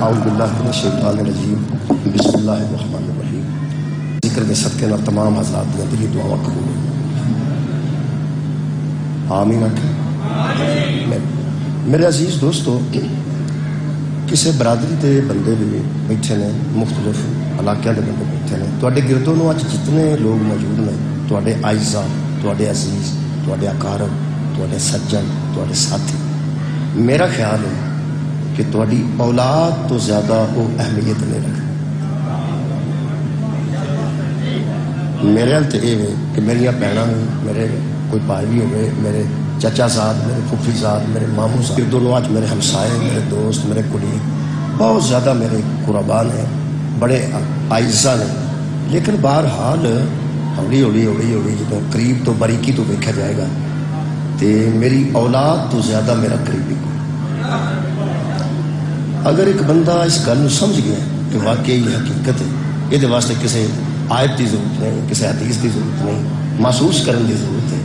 اعوذ باللہ من الشیطان الرجیم بسم اللہ الرحمن الرحیم۔ ذکر کے صدقے نال تمام حضرات دیا دلی دعا قبول آمین آمین۔ میرے عزیز دوستو، کسی برادری کے بندے بھی بیٹھے نے، مختلف علاقے کے بندے بیٹھے نے، تواڈے گردوں نو اج جتنے لوگ موجود نے، تواڈے اعزاء، تواڈے عزیز، تواڈے اقارب، تواڈے سجن، تواڈے ساتھی، میرا خیال ہے کہ تواڈی اولاد تو زیادہ وہ اہمیت نہیں رکھتے۔ میرے حال تو یہ ہے کہ میری بہناں بھی، میرے کوئی بھائی بھی ہوئے، میرے چچا صاحب، میرے پھوپھی صاحب، میرے ماموں صاحب، دونوں آج میرے ہمسائے، میرے دوست، میرے کولیگ بہت زیادہ میرے قربان ہیں، بڑے اعزاء نے، لیکن بہرحال ہولی ہولی ہولی ہولی جب قریب تو باریکی تو دیکھا جائے گا تو میری اولاد تو زیادہ میرا قریبی کو۔ اگر ایک بندہ اس گل سمجھ گیا کہ واقعی یہ حقیقت ہے، یہ واسطے کسی آیت کی ضرورت نہیں، کسی حدیث کی ضرورت نہیں، محسوس کرنے کی ضرورت ہے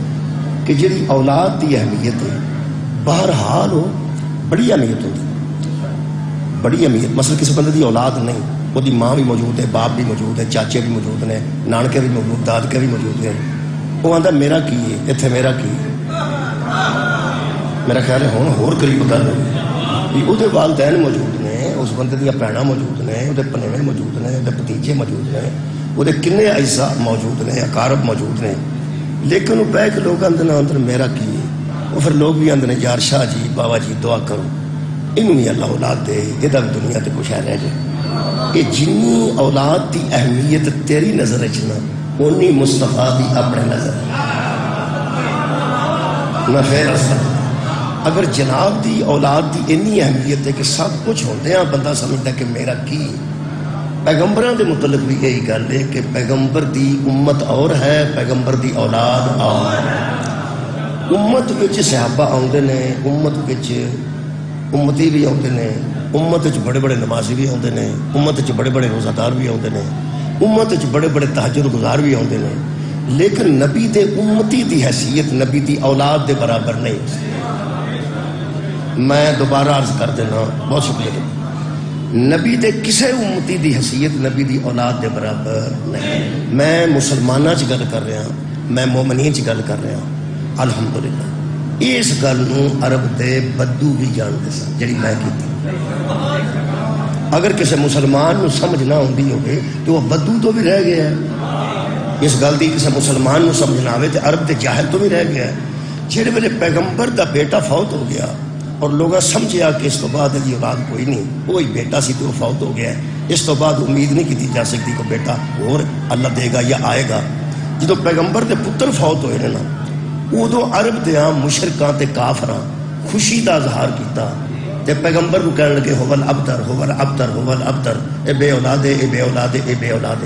کہ جی اولاد کی اہمیت ہے، بہرحال وہ بڑی اہمیت ہوتی، بڑی اہمیت۔ مثلا کسی بندے کی اولاد نہیں، وہ ماں بھی موجود ہے، باپ بھی موجود ہے، چاچے بھی موجود نے، نانکے بھی موجود، دادکے بھی موجود ہیں، وہ آتا میرا کی ہے اتنے، میرا کی میرا خیال ہے ہوں ہور قریب گل ہوگی، وہ والدین موجود نے، اس بندے دیا بھੈناں موجود نے، وہ پنیوے موجود نے، وہ بھتیجے موجود نے، وہ کنے اعزاء موجود نے، اقارب موجود نے، لیکن وہ بہ کے لوگ آدھے اندر میرا کی ہے، وہ پھر لوگ بھی آدھے یار شاہ جی بابا جی دعا کرو یہ بھی اللہ اولاد دے، یہ بھی دنیا تے کچھ ہے رہ جائے۔ یہ جنی اولاد کی اہمیت تیری نظر چنا اونی مصطفیٰ دی اپنے نظر نہ خیر اثر۔ اگر جناب دی اولاد دی اتنی اہمیت ہے کہ سب کچھ ہوتے ہیں بندہ سمجھتا کہ میرا کی، پیغمبروں کے متعلق بھی یہی گل ہے کہ پیغمبر دی امت اور ہے، پیغمبر دی اولاد اور ہے۔ امت وچ صحابہ آتے ہیں، امت وچ امتی بھی آتے ہیں، امت وچ بڑے بڑے نمازی بھی آتے ہیں، امت وچ بڑے بڑے روزہ دار بھی آتے ہیں، امت وچ بڑے بڑے تہجد گزار بھی آتے ہیں، لیکن نبی دے امتی دی حیثیت نبی دی اولاد دے برابر نہیں۔ میں دوبارہ عرض کر دینا، بہت شکریہ، نبی دے کسے امتی دی حیثیت نبی دی اولاد دے برابر نہیں۔ میں مسلمانہ چ گل کر رہا، میں مومنین چ گل کر رہا، الحمدللہ اس گل نو عرب دے بدو بھی جانتے سن جڑی میں کی۔ اگر کسی مسلمان نو سمجھ نہ ہوندی ہوگی تو وہ بدو تو بھی رہ گیا ہے، اس گل دی کسی مسلمان نو سمجھ نہ آوے تو عرب دے جاہل تو بھی رہ گیا ہے۔ جڑے ویلے پیغمبر دا بیٹا فوت ہو گیا اور لوگاں سمجھیا کہ اس تو بعد یہ اولاد کوئی نہیں، وہی بیٹا سی تو وہ فوت ہو گیا ہے، اس تو بعد امید نہیں کی جا سکتی کہ بیٹا اور اللہ دے گا یا آئے گا۔ جدو پیغمبر دے پتر فوت ہوئے نا، ادو عرب دیاں مشرکاں تے کافراں خوشی دا اظہار کیتا تے پیغمبر کو کہنے لگے ہوول ابتر ہوول ابتر ہوول ابتر، اے بے اولاد اے بے اولاد اے بے اولاد۔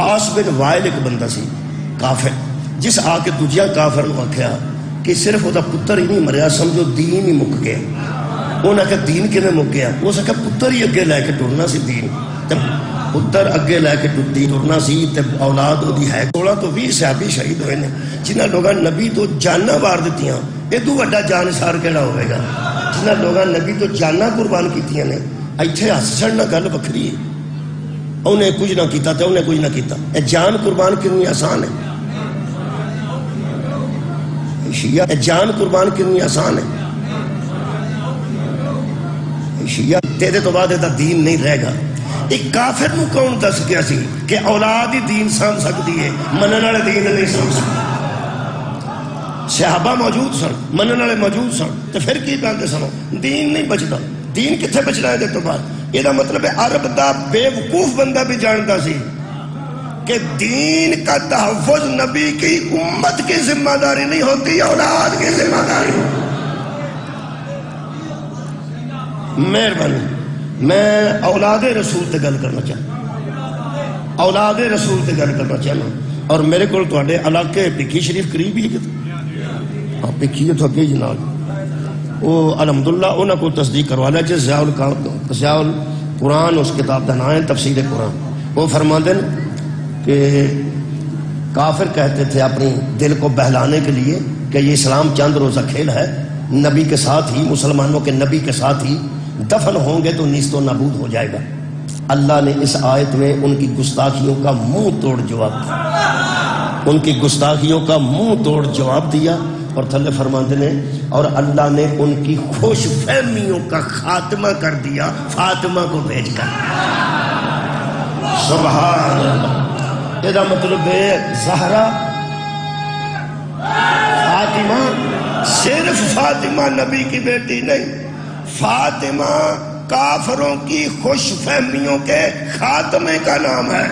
آس بن وائل ایک بندہ سی کافر، جس آ کے دوجیا کافر نو آکھیا کہ صرف وہ پتر ہی نہیں مریا، سمجھو دین ہی مک گیا۔ انہوں نے کہا دین کیویں مک گیا؟ اس نے کہا پتر ہی اگے لے کے ٹرنا سی دین، پتر اگے لے کے ٹرنا سی تے اولاد وہ ہے۔ 16 تو 20 صحابی شہید ہوئے نے جنہاں لوگاں نبی تو جاناں وار دتیاں، ادو وڈا جان نثار کیڑا ہوئے گا؟ جنہاں لوگاں نبی تو جاناں قربان کیتیاں نے، ایتھے ہسن نہ گل وکھری ہے، انہیں کچھ نہ کیتا تے انہیں کچھ نہ کیتا۔ اے جان قربان کرنی آسان ہے؟ شیعہ جان قربان کرنی آسان ہے؟ شیعہ تیرے تو بعد یہ دین نہیں رہے گا۔ ایک کافر نو کون دس گیا سی کہ اولاد ہی دین سمجھ سکتی ہے، منن والے دین نہیں سمجھ سکتے؟ صحابہ موجود سن، منن والے موجود سن، تو پھر کی کہتے سنو دین نہیں بچتا؟ دین کتنے بچنا ہے تو بعد؟ یہ مطلب ہے عرب دا بے وقوف بندہ بھی جانتا سی کہ دین کا تحفظ نبی کی امت کی ذمہ داری نہیں ہوتی، اولاد کی ذمہ داری ہوتی۔ مہربانی، میں اولاد رسول تے گل کرنا چاہتا، اولاد رسول تے گل کرنا چاہنا، اور میرے کو تواڈے علاقے پکھی شریف قریب ہی ہے، پکھی تو اگے جناب، وہ الحمدللہ انہوں کو تصدیق کروا لیا جس ضیاء القرآن اس کتاب کا نام ہے تفسیر قرآن۔ وہ فرماتے ہیں کہ کافر کہتے تھے اپنی دل کو بہلانے کے لیے کہ یہ اسلام چند روزہ کھیل ہے، نبی کے ساتھ ہی، مسلمانوں کے نبی کے ساتھ ہی دفن ہوں گے تو نیست و نابود ہو جائے گا۔ اللہ نے اس آیت میں ان کی گستاخیوں کا منہ توڑ جواب دیا، ان کی گستاخیوں کا منہ توڑ جواب دیا، اور تھلے فرماتے نے اور اللہ نے ان کی خوش فہمیوں کا خاتمہ کر دیا فاطمہ کو بھیج کر۔ سبحان اللہ۔ یہ مطلب ہے زہرا فاطمہ صرف فاطمہ نبی کی بیٹی نہیں، فاطمہ کافروں کی خوش فہمیوں کے خاتمے کا نام ہے۔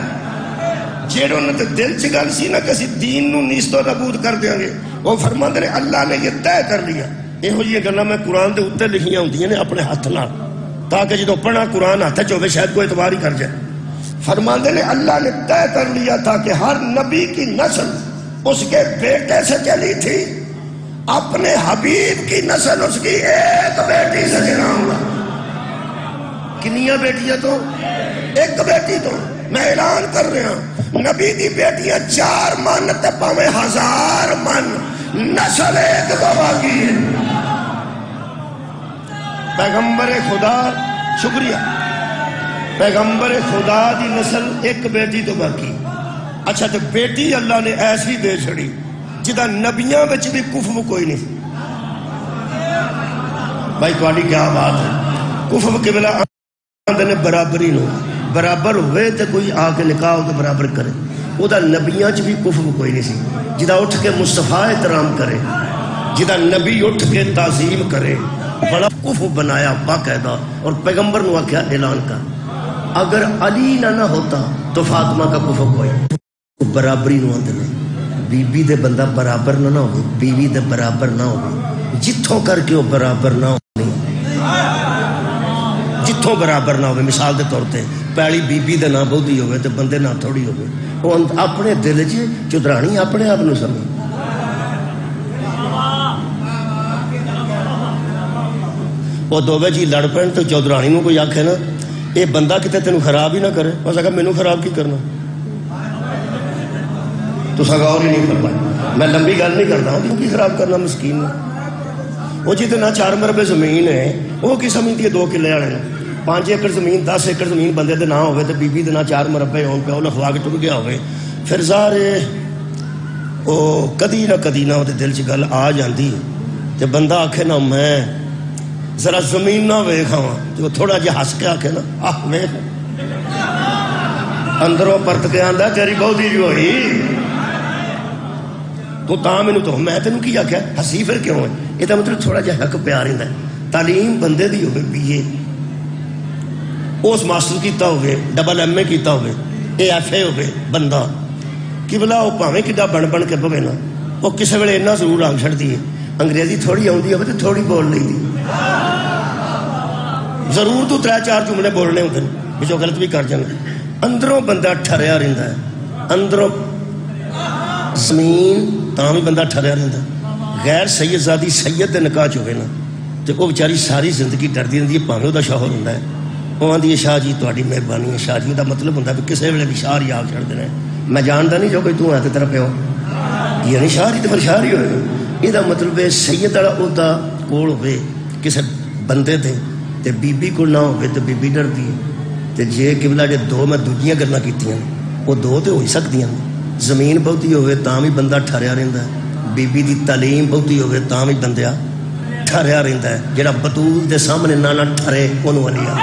جنہوں نے دل چ گل سی نہ کسی دین نو نیست و نابود کر دیں گے، وہ فرماتے نے اللہ نے یہ طے کر لیا۔ یہ گلاں میں قرآن دے اوتے لکھیاں ہوندیاں نے اپنے ہاتھ نال، تاکہ جدوں پڑھنا قرآن ہاتھ چ ہوے شاید کوئی اعتبار ہی کر جائے۔ فرماتے نے اللہ نے طے کر لیا تھا کہ ہر نبی کی نسل اس کے بیٹے سے چلی تھی، اپنے حبیب کی نسل اس کی ایک بیٹی سے چلا ہوگا۔ کنیاں بیٹیاں تو ایک بیٹی تو میں اعلان کر رہا ہوں، نبی دی بیٹیاں 4 من تے پاویں 1000 من، نسل ایک بابا کی ہے۔ پیغمبر خدا، شکریہ، پیغمبر خدا دی نسل ایک بیٹی تو باقی۔ اچھا تو بیٹی اللہ نے ایسی دے چھڑی جدا نبیاں بچ بھی کفو کوئی نہیں۔ بھائی تواڈی کیا بات ہے؟ کفو قبلہ نے برابری نو برابر ہوئے تو کوئی آ کے نکاح ہو کے برابر کرے، وہ دا نبیاں چ بھی کفو کوئی نہیں سی۔ جدا اٹھ کے مصطفیٰ احترام کرے، جدا نبی اٹھ کے تعظیم کرے، بڑا کفو بنایا باقاعدہ، اور پیغمبر نو آکھیا اعلان کر اگر علی نہ ہوتا تو فاطمہ کا کفو کوئی۔ برابری نو آندے نے بی بی دے بندہ برابر نہ ہوگی، بیوی دے برابر نہ ہوگی، جتھوں کر کے وہ برابر نہ ہونی، جتھوں برابر نہ ہوئے۔ مثال دے طور تے پیلی بی بی دے نہ بہتی ہوئے تے بندے نہ تھوڑی ہوئے، وہ اپنے دل چ چودرانی اپنے آپ نو سمجھ۔ وہ دووے جی لڑ پین تو چودرانی نو کوئی آکھے نا یہ بندہ کتے تینوں خراب ہی نہ کرے، بس اگر مینوں خراب کی کرنا۔ تو غور ہی نہیں کر پائے، میں لمبی گل نہیں کرتا ہوں کیونکہ خراب کرنا مسکین ہے۔ وہ جتنا 4 مربع زمین ہے وہ کی سمجھتی ہے 2 کلے والے 5 ایکڑ زمین 10 ایکڑ زمین بندے دے نہ ہوئے تو بی بی دے نہ 4 مربع ہون پہ وہ لکھوا کے ٹر گیا ہوئے، پھر ظاہر وہ کدی نہ وہ دل چ گل آ جاندی تے بندہ آکھے نا میں ذرا زمین نہ ویکھ آواں تے وہ تھوڑا جہا ہس کے آکھے نا آہ ویکھ، اندروں پرت کے آندا تیری بہتی جو ہوئی تو تاں مینوں تو میں تینوں کی آکھیا ہسی پھر کیوں ہے؟ یہ تو مطلب تھوڑا جہا حق پیار رہندا ہے۔ تعلیم بندے دی ہوے BA اس ماسٹر کیتا ہوئے MA کیتا ہوئے AFA ہوئے بندہ کہ بلا وہ پاویں کڈا بن کے پوے نا وہ کسے ویلے اتنا ضرور آنکھ چھڑدی ہے انگریزی تھوڑی آوندی ہوے تے تھوڑی بول لئی ضرور تو 3-4 جملے بولنے ہوندے نے جو غلط بھی کر جانا، اندروں بندہ ٹھریا رہندا ہے، اندروں زمین تاں بھی بندہ ٹھریا رہندا ہے۔ غیر سید زادی سید دے نکاح چ ہوئے نا تے وہ بیچاری ساری زندگی ڈردی رہندی ہے، پاویں دا شوہر ہوندا ہے وہ آندی ہے شاہ جی تہاڈی مہربانی ہے، شاہ جی دا مطلب ہوندا ہے کسے ویلے بھی شاہ ہی آ چھڑ دینا، میں جاندا نہیں جو کوئی تو ہے تے تیرا پیو یعنی شاہ تے پھر شاہ ہی ہوئے۔ یہ مطلب ہے سید والا عہدہ کول ہوئے کسے بندے دے تے بی بی کول نہ ہوئے تے بی بی ڈردی ہے تے جے قبلہ جے 2 میں دوجیاں گلاں کیتیاں وہ 2 تے ہو ہی سکدیاں، زمین بہتی ہوئے تاں بھی بندہ ٹھہریا رہندا ہے، بی بی دی تعلیم بہتی ہوئے تاں بھی بندہ ٹھہریا رہندا ہے، جڑا بطول دے سامنے نہ ٹھہرے اونوں ولیا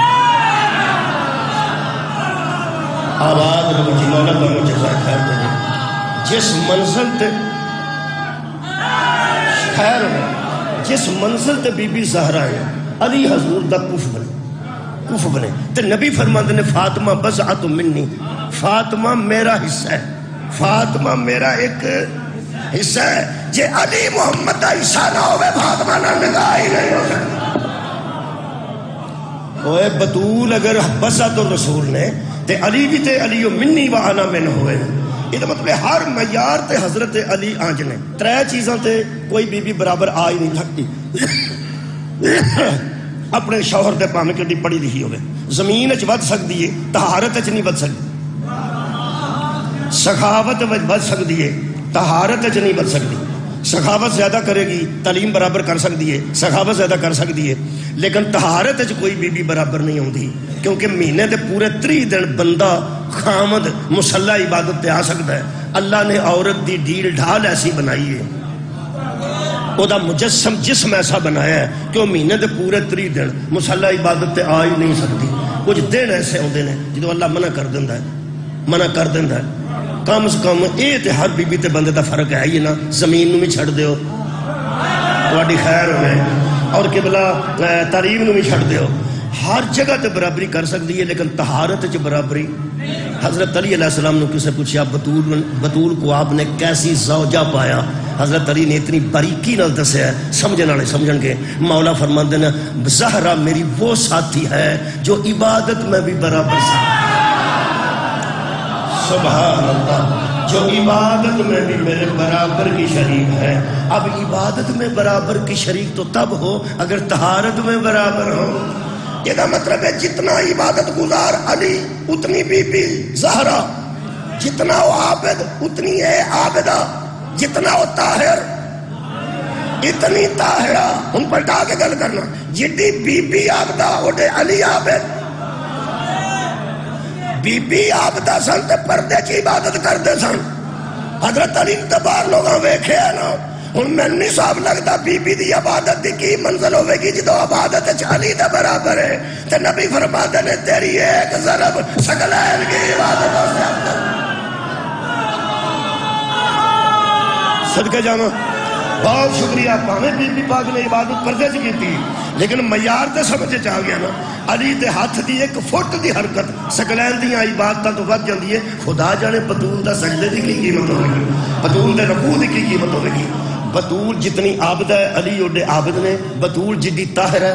آواز رب مولا کو جزا خیر دے۔ جس منزل تے خیر جس منزل تے بی بی زہرا ہے علی حضور دا کف بنے تے نبی فرماندے نے فاطمہ بضعۃ منی، فاطمہ میرا حصہ ہے، فاطمہ میرا ایک حصہ ہے، جے علی محمد دا حصہ نہ ہوئے فاطمہ نہ نکاح ہی نہیں ہو سکتا۔ اوے بطول اگر بضعۃ الرسول نے تے علی بھی تے علی منی و انا من ہوئے، یہ مطلب ہر معیار تے حضرت علی آنج نے 3 چیزاں تے کوئی بی بی برابر آ ہی نہیں سکتی۔ اپنے شوہر دے پاویں کڈی پڑھی لکھی ہوئے، زمین وچ ود سکدی ہے، طہارت وچ نہیں ود سکدی، سخاوت وچ ود سکدی ہے، طہارت وچ نہیں ود سکدی، سخاوت زیادہ کرے گی تعلیم برابر کر سکتی ہے، سخاوت زیادہ کر سکتی ہے، لیکن طہارت وچ کوئی بی بی برابر نہیں ہوندی، کیونکہ مہینے دے پورے 30 دن بندہ خامد مصلی عبادت تے آ سکتا ہے۔ اللہ نے عورت دی ڈھیل ڈھال ایسی بنائی ہے، او دا مجسم جسم ایسا بنایا ہے کہ وہ مہینے دے پورے 30 دن مصلی عبادت تے آ ہی نہیں سکتی۔ کچھ دن ایسے ہوندے نے جدوں اللہ منع کر دیندا ہے، منع کر دیندا ہے۔ کم از کم اے تے ہر بی بی تے بندے دا فرق ہے ہی نا، زمین نو بھی چھڑ دیو تہاڈی خیر ہوے، اور قبلہ تعلیم نو بھی چھڑ دیو، ہر جگہ تے برابری کر سکتی ہے، لیکن طہارت وچ برابری۔ حضرت علی علیہ السلام نے کسے پوچھا بطول کو آپ نے کیسی زوجہ پایا؟ حضرت علی نے اتنی باریکی نال دسیا ہے، سمجھن والے سمجھن گے۔ مولا فرماندے نے زہرا میری وہ ساتھی ہے جو عبادت میں بھی برابر سے، سبحان اللہ، جو عبادت میں بھی میرے برابر کی شریک ہے۔ اب عبادت میں برابر کی شریک تو تب ہو اگر طہارت میں برابر ہو۔ یہ مطلب ہے جتنا عبادت گزار علی اتنی بی بی زہرا، جتنا وہ عابد اتنی ہے عابدہ، جتنا وہ طاہر اتنی طاہرہ۔ ہم پلٹا کے گل کرنا، جتنی بی بی عابدہ اوڈے علی عابد۔ بی بی عابدہ سن تے پردے کی عبادت کرتے سن۔ حضرت علی نے باہر لوگاں ویکھے ہے نا، ہن میں نہیں صاحب لگتا بی بی دی عبادت دی کی منزل ہوے گی جدو عبادت وچ علی دا برابر ہے۔ تے نبی فرماتے نے تیری ایک ضرب ثقلین کی عبادت سے افضل۔ صدقے جانا بہت شکریہ، پاویں بی بی پاک نے عبادت پردے چ کیتی لیکن معیار تے سمجھ چ آ گیا نا۔ علی دے ہاتھ دی 1 فٹ دی حرکت ثقلین دیاں عبادتاں تو ود جاندی ہے۔ خدا جانے بطول دا سجدے دی کی قیمت ہوے گی، بطول دے رکوع دی کی قیمت ہوے گی۔ بطول جتنی عابد ہے علی اوڈے عابد نے، بطول جدی طاہر ہے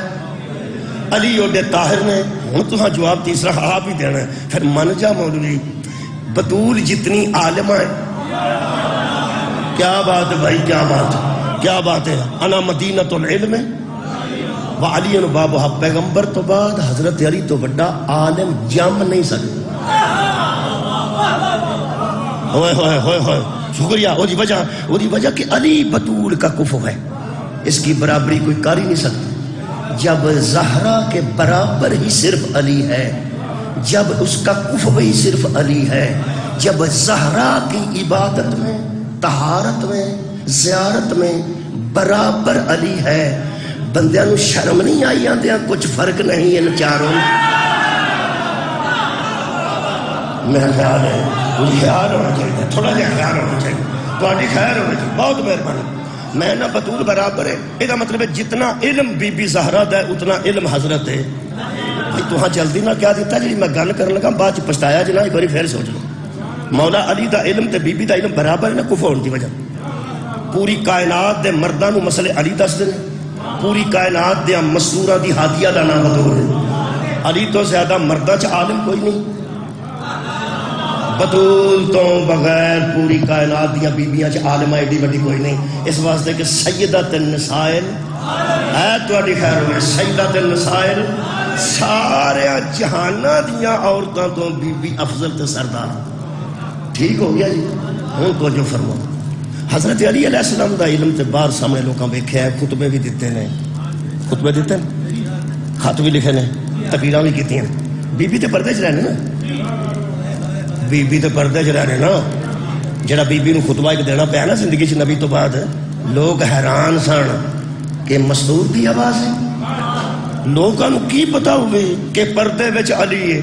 علی اوڈے طاہر نے۔ ہن تساں جواب تیسرا آپ ہی دینا ہے، پھر من جا مولوی۔ بطول جتنی عالمہ ہے، کیا بات ہے بھائی، کیا بات ہے، کیا بات ہے۔ انا مدینۃ العلم وعلی بابھا، پیغمبر تو بعد حضرت علی تو بڑا عالم جم نہیں سکتا۔ ہوئے ہوئے ہوئے ہوئے، شکریہ۔ وہ دی وجہ کہ علی بطول کا کفو ہے، اس کی برابری کوئی کر ہی نہیں سکتا۔ جب زہرا کے برابر ہی صرف علی ہے، جب اس کا کفو ہی صرف علی ہے، جب زہرا کی عبادت میں، طہارت میں، زیارت میں برابر علی ہے، بندیاں نو شرم نہیں آئی آندیاں کچھ فرق نہیں ان چاروں؟ میرا خیال ہے مجھے خیال ہونا چاہیے، تھوڑا جہا خیال ہونا چاہیے، تھوڑی خیر ہونا چاہیے۔ بہت مہربانی۔ میں نہ بطول برابر ہے، یہ مطلب ہے جتنا علم بی بی زہرا دا ہے اتنا علم حضرت ہے۔ تو ہاں جلدی نہ کیا دیتا جی میں گل کرنے لگا بعد چ پچھتایا جنا، ایک باری پھر سوچ لو۔ مولا علی دا علم تے بی بی دا علم برابر ہے نا کفر ہونے دی وجہ۔ پوری کائنات دے مرداں نو مسئلے علی دس دے، پوری کائنات دے مسرورہ دی ہادیہ دا نام بطول ہے۔ علی تو زیادہ مرداں چ عالم کوئی نہیں، بطول تو بغیر پوری کائنات دیا بیبیاں چ عالمہ ایڈی بڑی کوئی نہیں۔ اس واسطے کہ سیدۃ النسائل ہے تواڈی خیر ہوئے، سیدۃ النسائل سارے جہاناں دیا عورتاں تو بی بی افضل تے سردار۔ ٹھیک ہو گیا جی؟ ہوں تو جو فرماؤ، حضرت علی علیہ السلام دا علم تے باہر سامنے لوگاں ویکھیا ہے، خطبے بھی دیتے ہیں، خطبے دیتے ہیں، خط بھی لکھے نے، تقریراں بھی کیتی ہیں۔ بی بی تے پردے چ رہنے نا، بی بی تے پردے چ رہنے نا۔ جڑا بی بی نو خطبہ ایک دینا پیا نا زندگی چ نبی تو بعد، لوگ حیران سن کہ مستور دی آواز ہے۔ لوگاں نو کی پتا ہوئے کہ پردے وچ علی ہے؟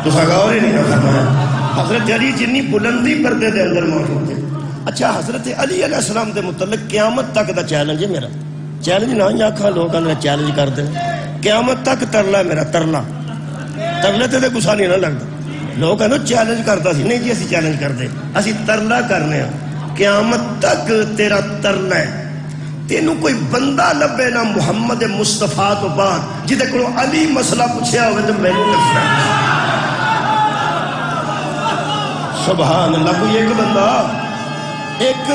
تو غور ہی نہیں فرمایا۔ حضرت علی جنی بلندی پردے دے اندر موجود ہے۔ اچھا حضرت علی علیہ السلام دے متعلق قیامت تک دا چیلنج ہے میرا، چیلنج نہ ہی آکھاں لوگ اندر چیلنج کر دیں، قیامت تک ترلا ہے میرا، ترلا ترلے تے گسا نہیں نہ لگتا۔ لوگ کہنا چیلنج کرتا سی، نہیں جی اسی چیلنج کر دیں، اسی ترلا کرنے ہیں، قیامت تک تیرا ترلا ہے۔ تینوں کوئی بندہ لبے نہ محمد مصطفیٰ تو بعد جدے کو علی مسئلہ پوچھیا ہوئے تو میں نے لکھنا سبحان اللہ۔ کوئی ایک بندہ، ایک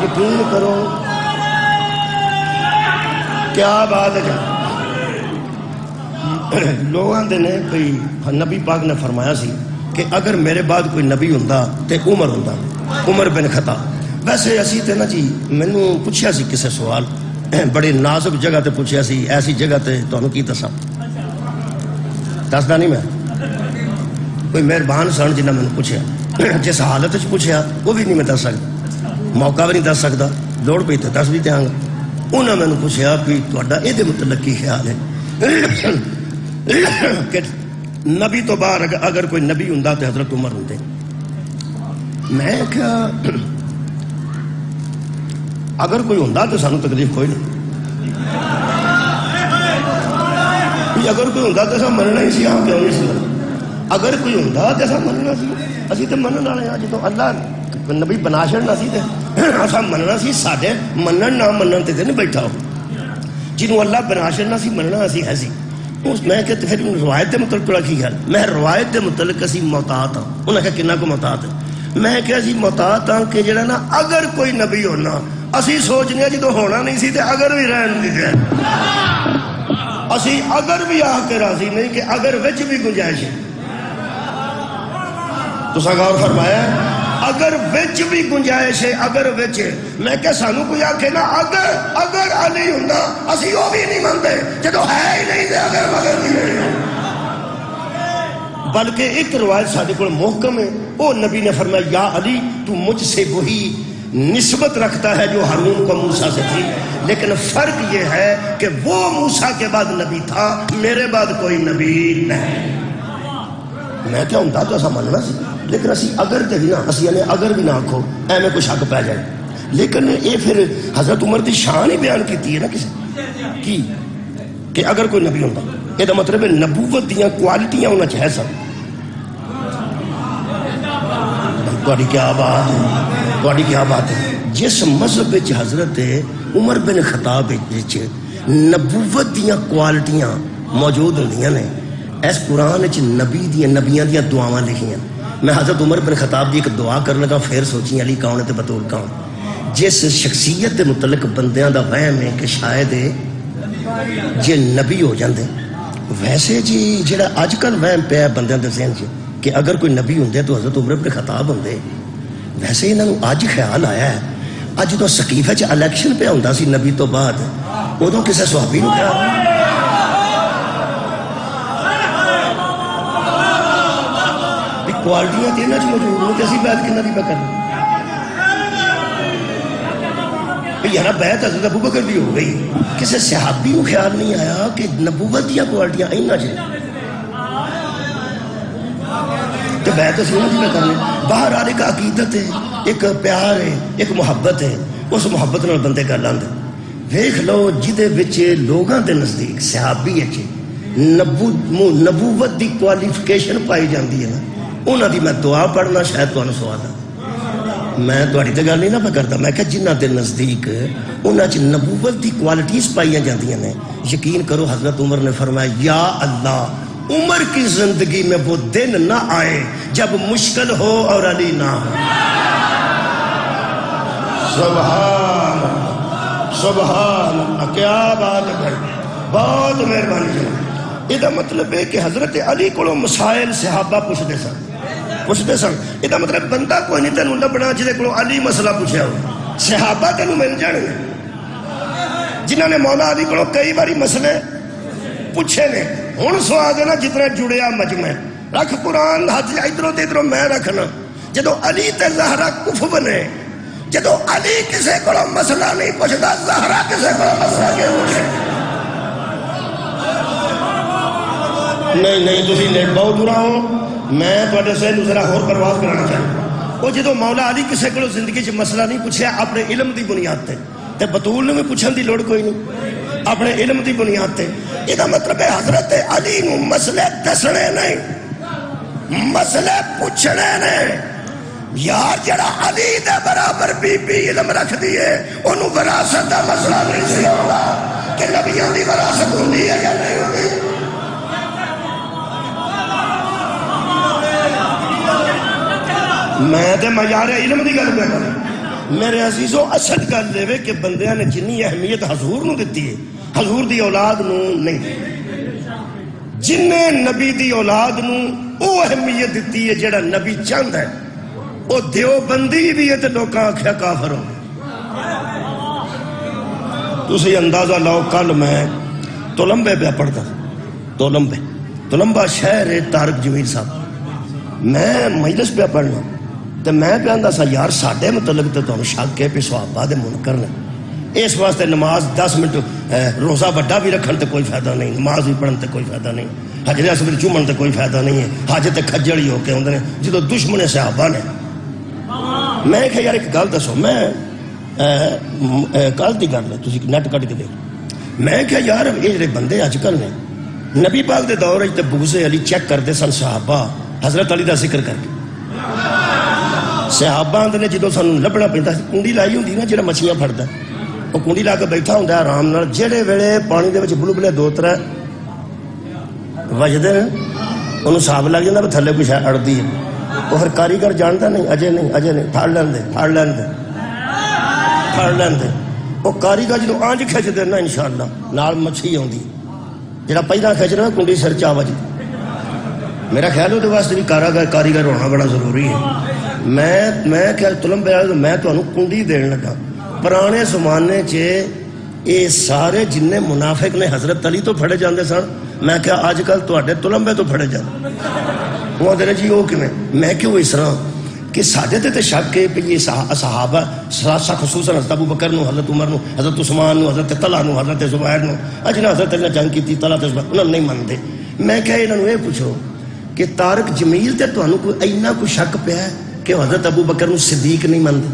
یقین کرو کیا بات ہے، لوگاں دے نے کوئی نبی پاک نے فرمایا سی کہ اگر میرے بعد کوئی نبی ہوندا تے عمر ہوندا، عمر بن خطاب۔ ویسے اسی تے نا جی مینوں پوچھیا سی کسے سوال بڑی نازک جگہ تے پوچھیا سی ایسی جگہ تے تانوں کی دساں دسدا نہیں میں کوئی مہربان سن جنہاں مینوں پوچھیا جس حالت وچ پوچھیا وہ بھی نہیں میں دس سکدا موقع بھی نہیں دس سکدا لوڑ پئی تے دس بھی دیاں گا انہاں مینوں پوچھیا بھی تہاڈا اے متعلق کی خیال ہے کہ نبی تو باہر اگر کوئی نبی ہوندا تے حضرت عمر ہوندے میں کیا اگر کوئی ہوندا تو سانوں تکلیف کوئی نہیں اگر کوئی ہوندا تو اساں مننا ہی سی ہاں کیوں نہیں سی اگر کوئی ہوندا تو اساں مننا سی اسی تے منن والے ہاں جدوں اللہ نبی بنا چھڑنا سی تے اساں مننا سی ساڈے منن نہ منن تے نہیں بیٹھا ہو جنوں اللہ بنا چھڑنا سی مننا اسی ہے سی اس میں کہ پھر روایت کے متعلق کی گل میں روایت کے متعلق اسی محتاط ہاں انہاں کہ کنا کو محتاط ہے میں کہ اسی محتاط ہاں کہ جڑا نا اگر کوئی نبی ہونا اسی سوچنے جدوں ہونا نہیں سی تے اگر بھی رہن دی دے اسی اگر بھی آ کے راضی نہیں کہ اگر وچ بھی گنجائش ہے تساں غور فرمایا اگر وچ بھی گنجائش ہے اگر وچ میں کہ سانوں کوئی آکھے نا اگر علی ہوندا اسی وہ بھی نہیں مانتے جدوں ہے ہی نہیں تے اگر مگر نہیں بلکہ ایک روایت ساڈے کول محکم ہے وہ نبی نے فرمایا یا علی تو مجھ سے وہی نسبت رکھتا ہے جو ہارون کو موسیٰ سے تھی لیکن فرق یہ ہے کہ وہ موسیٰ کے بعد نبی تھا میرے بعد کوئی نبی نہیں میں کیا ہوں تو ایسا ماننا سی لیکن اسی اگر تے بھی نا اسی یعنی اگر بھی نہ آکھو اے میں کوئی شک پہ جائے لیکن یہ پھر حضرت عمر دی شان ہی بیان کیتی ہے نا کسی کی کہ اگر کوئی نبی ہوتا یہ دا مطلب ہے نبوت دیاں کوالٹیاں ہونا چاہے سب تھوڑی کیا بات ہے جس مذہب وچ حضرت عمر بن خطاب وچ نبوت دیاں کوالٹیاں موجود ہوندیاں نے اس قرآن وچ نبیاں دیاں دعاواں لکھیاں میں حضرت عمر بن خطاب دی ایک دعا کرنے لگا پھر سوچی علی کون ہے تے بطول کون جس شخصیت دے متعلق بندیاں دا وہم ہے کہ شاید جے نبی ہو جاندے ویسے جی جڑا اج کل وہم پیا بندیاں دے ذہن چ کہ اگر کوئی نبی ہوندے تو حضرت عمر بن خطاب ہوندے ویسے انہاں نوں اج خیال آیا ہے اج تو سقیفہ چ الیکشن پہ ہوندا سی نبی تو بعد ادوں کسے صحابی نوں کہا کوالٹیاں تے انہاں چ موجود نے تے اسی بات کنہ دی پہ کرنا یار بیعت حضرت ابوبکر بھی ہو گئی کسے صحابی کو خیال نہیں آیا کہ نبوت دیاں کوالٹیاں انہاں چ کہ بیعت اسی انہاں دی پہ کرنے باہر آنے کا عقیدت ہے ایک پیار ہے ایک محبت ہے اس محبت نال بندے گل آندے ویکھ لو جدے وچ لوگاں دے نزدیک صحابی وچ نبوت دی کوالیفیکیشن پائی جاندی ہے نا انہاں دی میں دعا پڑھنا شاید تانوں سوال ہے میں تہاڈی تے گل نہیں نہ کردا میں کہ جنہاں دے نزدیک انہاں چ نبوت دی کوالٹیز پائیاں جاندیاں نے یقین کرو حضرت عمر نے فرمایا یا اللہ عمر کی زندگی میں وہ دن نہ آئے جب مشکل ہو اور علی نہ ہو سبحان اللہ کیا بات ہے بہت مہربانی جناب یہ مطلب ہے کہ حضرت علی کو مسائل صحابہ پوچھتے سن یہ مطلب بندہ کوئی نہیں تینوں لبنا جہاں کو علی مسئلہ پوچھا ہو صحابہ تینوں مل جانے جنہوں نے مولا علی کو کئی باری مسئلے پوچھے نے ہوں سوال دینا جتنا جڑیا مجمع رکھ قرآن ہاتھ ادھروں تے ادھروں میں رکھنا جدو علی تے زہرا کف بنے جدو علی کسے کو مسئلہ نہیں پوچھتا زہرا کسے کو مسئلہ کیوں پوچھے نہیں تسی نیک بہت برا ہو میں تواڈے سے ذرا اور پرواز کرانا چاہتا وہ جدو مولا علی کسے کو زندگی چ مسئلہ نہیں پوچھیا اپنے علم دی بنیاد تے بطول نے بھی پوچھن دی لوڑ کوئی نہیں اپنے علم دی بنیاد تے یہ مطلب ہے حضرت علی نو مسئلے دسنے نہیں مسئلے پوچھنے نہیں یار جڑا علی دے برابر بی علم رکھ دیئے انہوں وراثت دا مسئلہ نہیں سی ہوگا کہ نبیان دی وراثت ہوندی ہے یا نہیں ہوندی میں تے معیار علم دی گل کر میرے عزیزو اصل گل دے کہ بندیاں نے جنی اہمیت حضور نو دیتی ہے حضور دی اولاد نو نہیں جن نے نبی دی اولاد نو او اہمیت دیتی ہے جڑا نبی چاند ہے وہ دیوبندی بھی ہے تو لوگ آخیا کافر ہو. تسی اندازہ لاؤ کل میں تولمبے پہ پڑھتا، تولمبا شہر ہے طارق جمیل صاحب، میں مجلس پہ پڑھنا تو میں پہ آندا سا یار ساڈے متعلق تو تمہیں شک ہے پہ صحابہ دے منکر نے، اس واسطے نماز 10 منٹ روزہ بڑا بھی رکھن تے کوئی فائدہ نہیں، نماز بھی پڑھن تے کوئی فائدہ نہیں، حجر اسود چومن تے کوئی فائدہ نہیں ہے، حج تے کھجڑ ہی ہو کے ہوندے نے جدوں دشمن صحابہ نے. میں کہ یار ایک گل دسو، میں کل دی گل ہے تسی نیٹ کٹ کے دیکھ، میں کہ یار یہ جڑے بندے اج کل نے نبی پاک دے دور وچ تے بغض علی چیک کردے سن صحابہ حضرت علی دا ذکر کر کے، صحابہ اندر نے جدوں سانوں لبنا پیندا کنڈی لائی ہوندی نا جڑا مچھلیاں پھڑدا وہ کنڈی لا کے بیٹھا ہوندا آرام نال، جہڑے ویلے پانی دے وچ بلبلے 2-3 وجدے انہوں حساب لگ جاندا تھلے کوئی شے اڑدی ہے، وہ پھر کاریگر جاندا نہیں اجے نہیں پھڑ لین دے وہ کاریگر جدوں آنج کھچ دے نا انشاءاللہ نال مچھی آوندی، جڑا پہلا کھچ رہا کنڈی سر چا وجدی. میرا خیال ہے واسطے بھی کاریگر ہونا بڑا ضروری ہے. میں خیال تلمبے والے میں تمہیں کنڈی دین لگا. پرانے زمانے چ یہ سارے جن منافق نے حضرت علی تو پھڑے جاندے سن، میں کیا اج کل تواڈے تلمبے تو پھڑے جاندے. وہ آدھے جی وہ کیویں؟ میں کیوں اس طرح کہ ساڈے تے شک ہے کہ یہ صحابہ خصوصاً حضرت ابو بکر نو، حضرت عمر نو، حضرت عثمان نو، حضرت طلحہ نو، حضرت زبیر نو، جنہاں حضرت علی نے جنگ کی طلحہ تے زبیر انہاں نہیں منتے. میں کہا انہاں نو یہ پوچھو کہ طارق جمیل تے تانوں کوئی اینا کوئی شک پیا ہے کہ حضرت ابو بکر نو صدیق نہیں منتے؟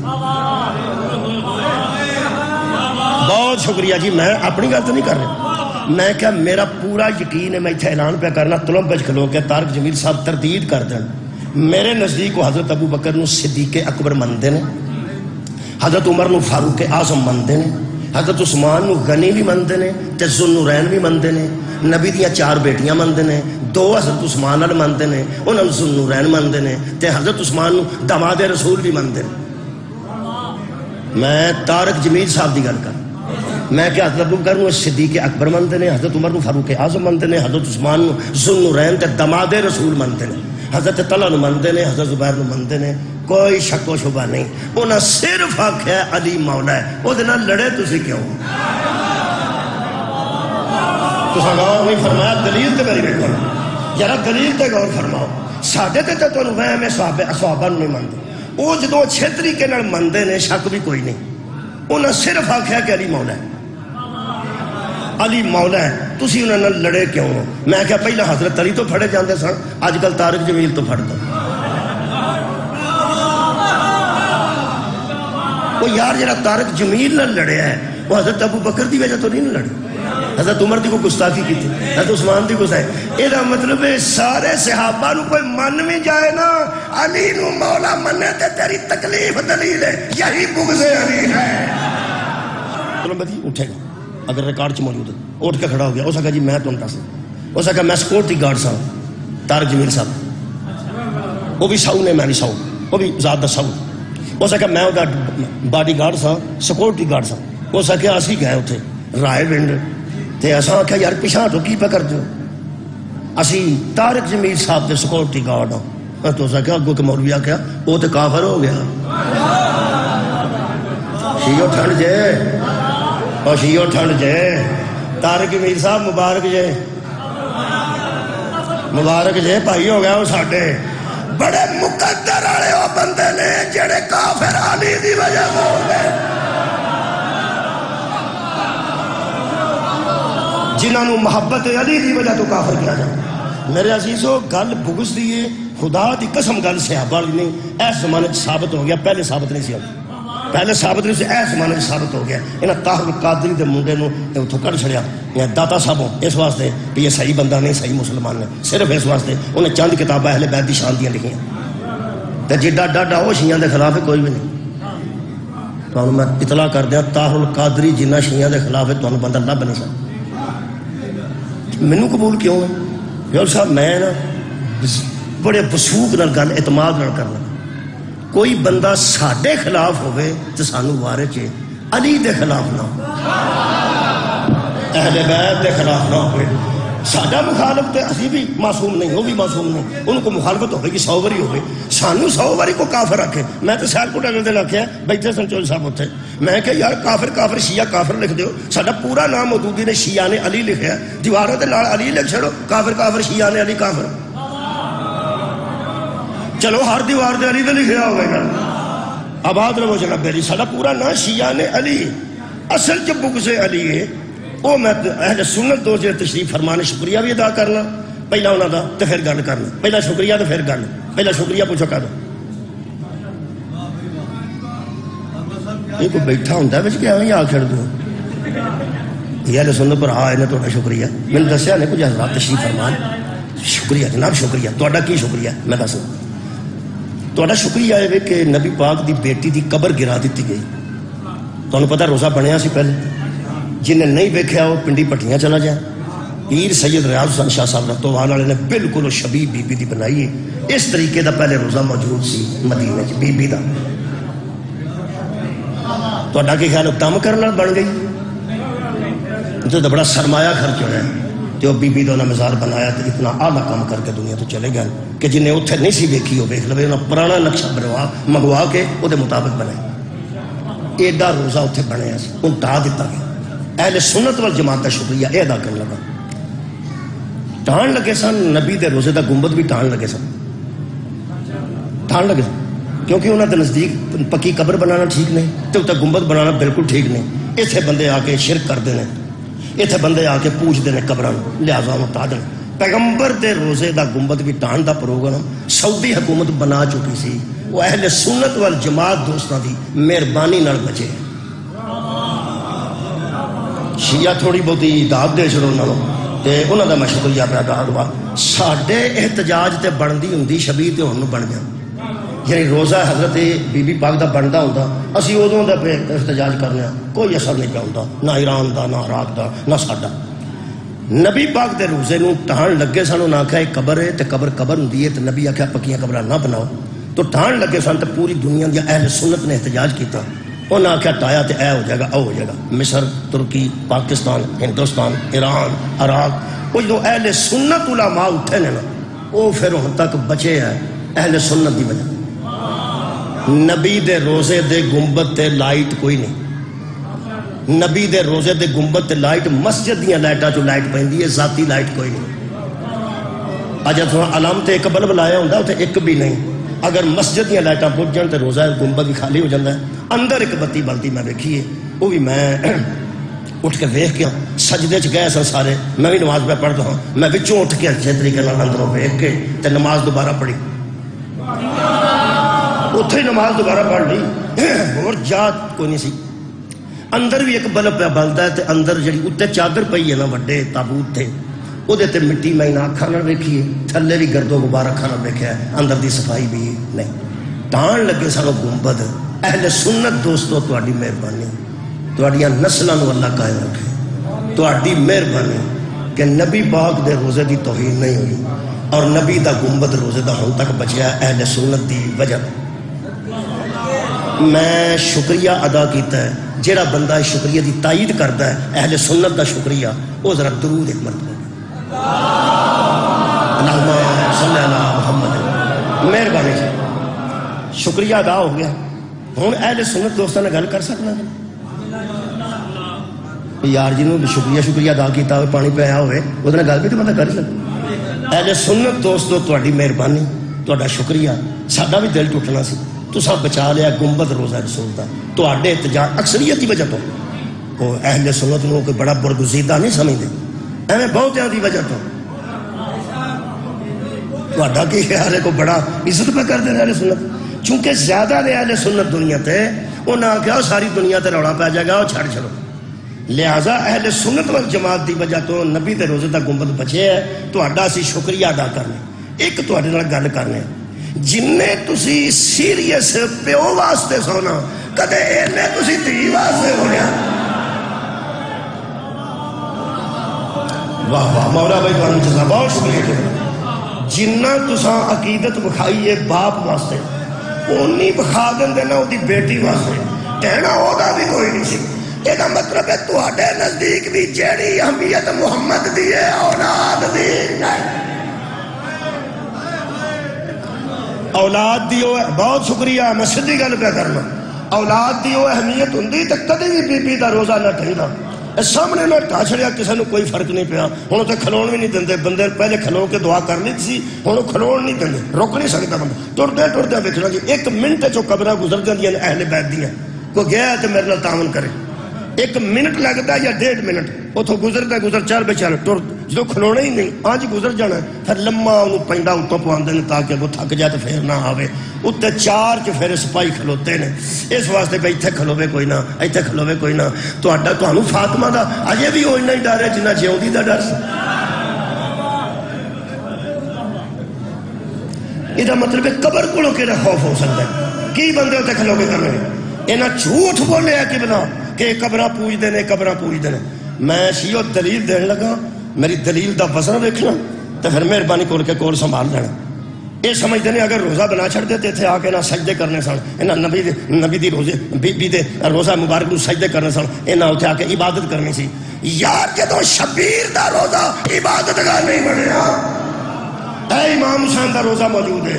بہت شکریہ جی، میں اپنی گل تو نہیں کر رہا، میں کیا میرا پورا یقین ہے، میں اتنے اعلان پہ کرنا تلمبے کھلو کے طارق جمیل صاحب تردید کر دین. میرے نزدیک وہ حضرت ابو بکر نو صدیق اکبر منتے ہیں، حضرت عمر نو فاروق اعظم منتے ہیں، حضرت عثمان نو غنی بھی منتے ہیں تے ذوالنورین بھی منتے ہیں، نبی دیاں 4 بیٹیاں منتے ہیں، 2 حضرت عثمان نال منتے ہیں، انہاں ذوالنورین منتے ہیں تے حضرت عثمان نو داماد رسول بھی منتے ہیں. میں طارق جمیل صاحب دی گل کر، میں کہ حضرت ابو بکر نو صدیق اکبر منتے ہیں، حضرت عمر نو فاروق اعظم منتے ہیں، حضرت عثمان نو ذوالنورین تے داماد رسول منتے ہیں، حضرت طلحہ نو منتے ہیں، حضرت زبیر نو منتے ہیں، کوئی شک و شبہ نہیں. انہاں صرف آکھیا علی مولا ہے، او دے نال لڑے تسی کیوں؟ تساں غور نہیں فرمایا، دلیل تے میری بیٹھو ذرا دلیل تے غور فرماؤ. ساڈے تے تے تانوں وہم ہے صحابہ نو نہیں منتے، او جدوں اچھے طریقے نال منتے نے شک بھی کوئی نہیں. انہاں صرف آکھیا کہ علی مولا ہے، علی مولا ہے، تسی انہاں نال لڑے کیوں ہو؟ میں کہا پہلا حضرت علی تو پھڑے جاندے سن، اج کل طارق جمیل تو پھڑ دو. وہ یار جڑا طارق جمیل نال لڑیا ہے وہ حضرت ابو بکر دی وجہ تو نہیں لڑے، حضرت عمر دی کو گستاخی کی تھی، حضرت عثمان دی گستاخی. یہ مطلب ہے سارے صحابہ نو کوئی من بھی جائے نا علی نو مولا منے تے تیری تکلیف دلیل ہے، یہی بغض علی ہے. چلو بھائی اٹھے گا اگر ریکارڈ چ موجود ہے، اٹھ کے کھڑا ہو گیا. اس کہا جی میں تمہیں دس، اس کہا میں سیکورٹی گارڈ سا طارق جمیل صاحب، وہ بھی ساؤ نے، میں بھی ساؤ، وہ بھی ذات دا ساؤ. اس کہا میں باڈی گارڈ سا، سیکورٹی گارڈ سا. اس کہا اسی گئے اتنے رائے ونڈ تے اساں آخیا یار پیچھا تو کی پہ کر دو، اسی طارق جمیل صاحب دے سیکورٹی گارڈ ہوں. تو اس کہا اگو کہ مولوی آخیا وہ تو کافر ہو گیا. شیو ٹھنڈ جے، اور شیو ٹھنڈ جے، طارق جمیل صاحب مبارک جے، مبارک جے بھائی ہو گیا. وہ ساڈے بڑے مقدر والے وہ بندے نے جڑے کافر علی دی وجہ سے ہو گئے، جنہوں نے محبت علی دی وجہ تو کافر کیا جائے. میرے عزیزو گل بغض دی ہے، خدا دی قسم گل صحابہ والی نہیں. اس زمانے ثابت ہو گیا، پہلے ثابت نہیں سی، پہلے ثابت نہیں سی، اس زمانے ثابت ہو گیا. انہاں طاہر القادری دے منڈے نو اتھوں کڈ چھڑیا داتا صاحبوں اس واسطے کہ یہ صحیح بندہ نہیں، صحیح مسلمان نے، صرف اس واسطے انہیں چند کتابیں اہل بیت دی شان دیاں لکھیاں تے جڈا ڈاڈا وہ شیعہ دے خلاف ہے کوئی بھی نہیں. تانوں میں اطلاع کر دیا طاہر القادری جنہ شیعہ دے خلاف ہے تانوں بندہ لب نہیں سکتا. مینوں قبول کیوں ہے یار صاحب؟ میں نا بڑے وثوق نال گل اعتماد نال کرنا، کوئی بندہ ساڈے خلاف ہوئے تو سانو وارے چے علی دے خلاف نہ ہو، اہل بیت دے خلاف نہ ہوئے. ساڈا مخالف تے اسی بھی معصوم نہیں، وہ بھی معصوم نہیں، ان کو مخالفت ہوگی کہ 100 باری ہوگی، سانو 100 باری کو کافر رکھے۔ میں تو سیالکوٹ اگلے دن آخیا بیٹھے سن چول صاحب اتنے، میں کہ یار کافر کافر شیعہ کافر لکھ دیو، ساڈا پورا نام مودودی نے شیعہ نے علی لکھیا، دیواروں کے نال علی لکھ چھڑو، کافر کافر شیعہ نے علی کافر، چلو ہر دیوار دے علی دے لکھیا ہوگا نا، آباد رہو جناب بیری، ساڈا پورا نام شیعہ نے علی، اصل جو بغض علی ہے وہ میں اہل سنت دو جے تشریف فرمانے شکریہ بھی ادا کرنا، پہلا انہوں دا تو پھر گل کرنا، پہلا شکریہ تو پھر گل، پہلا شکریہ پوچھو کر یہ کوئی بیٹھا ہوتا ہے بچ کے آ کھڑ دوں یہ اہل سنت پر آئے نے تھوڑا شکریہ، میں نے دسیا نے کچھ حضرات تشریف فرمان، شکریہ جناب شکریہ، تھوڑا کی شکریہ میں دس تھوڑا شکریہ ہے کہ نبی پاک دی بیٹی دی قبر گرا دیتی گئی، تمہیں پتہ روزہ بنیا سی پہلے، جنہیں نہیں دیکھا وہ پنڈی پٹیاں چلا جائے، پیر سید ریاض حسین شاہ صاحب رحمۃ اللہ علیہ نے بالکل شبیب بی بی دی بنائی ہے، اس طریقے دا پہلے روزہ موجود سی مدینہ چ بی بی دا، تہاڈا کی خیال کم کرنا بن گئی تو بڑا سرمایہ خرچ ہوا ہے، جو بی بی دا انہاں مزار بنایا تو اتنا اعلیٰ کام کر کے دنیا تو چلے گئے کہ جنہیں اتنے نہیں سی دیکھی وہ دیکھ لے، انہاں پرانا نقشہ بنوا منگوا کے وہ مطابق بنائے، ایڈا روزہ اتنے بنیا سی ان ٹا دیتا گیا۔ اہل سنت والجماعت کا شکریہ اے ادا کرنے لگا، ٹان لگے سن نبی دے روزے دا گنبد بھی ٹان لگے سن، ٹان لگے سن کیونکہ انہوں نے نزدیک پکی قبر بنانا ٹھیک نہیں تو اتنے گنبد بنانا بالکل ٹھیک نہیں، اتنے بندے آ کے شرک کرتے ہیں، اتنے بندے آ کے پوچھتے ہیں قبراں، لہٰذا انہوں ٹا دیں۔ پیغمبر دے روزے دا گنبد بھی ٹان دا پروگرام سعودی حکومت بنا چکی سی، وہ اہل سنت والجماعت دوستاں دی مہربانی نال بچے، شیعہ تھوڑی بہتی داد دے چھڑو انہوں تے انہوں دا میں شکریہ پہ ادا ہوا، ساڈے احتجاج تے بندی ہوندی شبیہ تے ہن بن گیا، یعنی روزہ حضرت بی بی پاک دا بندا ہوندا اسی ادوں دا پہ احتجاج کرنے کوئی اثر نہیں پیا ہوندا، نہ ایران دا نہ عراق دا نہ ساڈا۔ نبی پاک دے روزے نو ٹھان لگے سن، انہاں آکھیا قبر ہے تے قبر قبر ہوندی ہے تے نبی آکھیا پکیاں قبراں نہ بناؤ، تو ٹھان لگے سن تے پوری دنیا دی اہل سنت نے احتجاج کیتا، انہاں آکھیا ٹایا تے اے ہو جائے گا او ہو جائے گا، مصر، ترکی، پاکستان، ہندوستان، ایران، عراق، وہ جو اہل سنت علماء اٹھے نے نا وہ پھر ہن تک بچے ہیں اہل سنت دی وجہ۔ نبی دے روزے دے گنبد تے لائٹ کوئی نہیں، نبی دے روزے دے گنبد تے لائٹ مسجد دیاں لائٹاں جو لائٹ پیندی ہے، ذاتی لائٹ کوئی نہیں، اجا تھوڑا علامت ایک بلب لایا ہوندا تے ایک بھی نہیں، اگر مسجد دیاں لائٹاں بجھ جان تے روزہ گنبد بھی خالی ہو جاتا ہے، اندر ایک بتی بلتی میں ویکھی ہے، وہ بھی میں اٹھ کے ویکھ کے سجدے چ گئے سن سارے، میں بھی نماز پہ پڑھتا ہوں، میں وچوں اٹھ کے اچھے طریقے نال اندروں ویکھ کے تے نماز دوبارہ پڑھی، اتھے نماز دوبارہ پڑھ لی، اور جات کوئی نہیں سی، اندر بھی ایک بلب پہ بلدا ہے تے اندر جڑی اتنے چادر پئی ہے نا وڈے تابوت تھے وہ تے مٹی میں نہ اکھاں نال ویکھی ہے، تھلے بھی گرد و غبار اکھاں نال ویکھیا ہے، اندر دی صفائی بھی نہیں، ٹان لگے سانو گنبد۔ اہل سنت دوستو تہاڈی مہربانی، تہاڈیاں نسلاں نو اللہ قائم رکھے، تہاڈی مہربانی کہ نبی پاک دے روزے دی توہین نہیں ہوئی اور نبی دا گنبد روزے دا ہن تک بچیا اہل سنت دی وجہ۔ میں شکریہ ادا کیتا ہے، جیڑا بندہ شکریہ دی تائید کرتا ہے اہل سنت دا شکریہ، وہ ذرا درود ایک مرتبہ اللہم صلی اللہ محمد، مہربانی سے شکریہ ادا ہو گیا، ہوں اہل سنت دوستوں نے گل کر سکنا یار جنہوں شکریہ ادا کیتا ہوئے پانی پہ آیا ہوئے وہ گل بھی تو بندہ کر سکتا۔ اہل سنت دوستو تہاڈی مہربانی، تہاڈا شکریہ، ساڈا بھی دل ٹوٹنا سی، تساں بچا لیا گنبد روزہ رسول دا، تہاڈے احتجاج اکثریت کی وجہ تو، وہ اہل سنت نو کوئی بڑا برگزیدہ نہیں سمجھتے، ایویں بہتیاں دی وجہ تو، تہاڈا کی خیال ہے کو بڑا عزت پہ کر دے اہل سنت، چونکہ زیادہ دے اہل سنت دنیا تے انہاں آکھیا ساری دنیا تے روڑا پہ جائے گا وہ چھڑ چھڑو، لہذا اہل سنت والجماعت دی وجہ تو نبی دے روزے دا گنبد بچے ہے، تہاڈا اسی شکریہ ادا کرنے۔ ایک تہاڈے نال گل کرنے، جننے تسی سیریس پیو واسطے سونا کدے اینے تسی دھی واسطے ہویا، واہ واہ مولا بھائی تمہیں جزا بہت شکریہ، جنہ تساں عقیدت بکھائیے باپ واسطے اونی بکھا دیں دینا وہ دی بیٹی واسطے، کہنا ہوگا بھی کوئی نہیں سی، یہ مطلب ہے تہاڈے نزدیک بھی جیڑی اہمیت محمد دی ہے اولاد اولاد دی وہ بہت شکریہ میں سیدھی گل پہ کرنا اولاد دی وہ اہمیت ہوندی تے کدی بھی بی بی دا روزہ نہ ٹھہرا سامنے میں ٹا چھڑیا کسی نے کوئی فرق نہیں پیا ہوں تو کھلون بھی نہیں دیں بندے پہلے کھلو کے دعا کر لی سی ہوں کھلون نہیں دیں روک نہیں سکتا بندہ ٹردے ٹردے ویکھنا جی ایک منٹ چو قبراں گزر جاندیاں اہل بیت دیاں کوئی گیا تو میرے نال تعاون کرے ایک منٹ لگتا یا 1.5 منٹ اتوں گزرتا گزر چل بے چل ٹر جدو کھلونا ہی نہیں آج گزر جانا پھر لما انہوں پینڈا اتوں پواندے نے تاکہ وہ تھک جائے تو پھر نہ آوے اتنے 4 چ پھر سپاہی کھلوتے نے اس واسطے بھائی اتنے کھلوے کوئی نہ اتنے کھلوے کوئی نہ تمہیں فاطمہ دا اجے بھی وہ ہی ڈر ہے جنہ جیوندی دا ڈر سی یہ مطلب ہے قبر کو کہڑا خوف ہو سکتا ہے کی بندے اتنے کھلو کے کرنے انہیں جھوٹ بولے کہ بنا کہ قبراں پوجدے نے قبراں پوجدے نے میں شیعہ دلیل دین لگا میری دلیل دا وزن دیکھنا تو پھر مہربانی کر کے کول سنبھال لینا یہ سمجھتے ہیں اگر روزہ بنا چھڑ دیتے تھے آ کے نہ سجدے کرنے سن انہاں نبی دی روزے بی دے روزہ مبارک نو سجدے کرنے سن انہاں اتنے آ کے عبادت کرنی سی یار جدوں شبیر دا روزہ عبادت کا نہیں بنیا اے امام حسین دا روزہ موجود ہے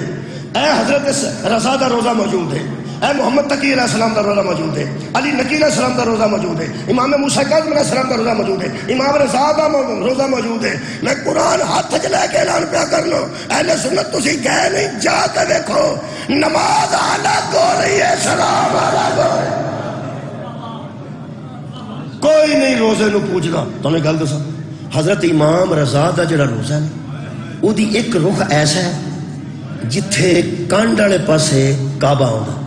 اے حضرت رضا دا روزہ موجود ہے اے محمد تقی علیہ السلام دا روزہ موجود ہے علی نقی علیہ السلام دا روزہ موجود ہے امام موسیٰ کاظم علیہ السلام دا روزہ موجود ہے امام رضا دا روزہ موجود ہے میں قرآن ہاتھ چ لے کے اعلان پیا کرنا اہل سنت تسی گئے نہیں جا کے دیکھو نماز الگ ہو رہی ہے سلام الگ ہو رہی کوئی نہیں روزے نو پوچھدا تمہیں گل دسا حضرت امام رضا دا جڑا روزہ ہے او دی ایک رخ ایسا ہے جتھے کانڈ والے پاسے کعبہ ہوندا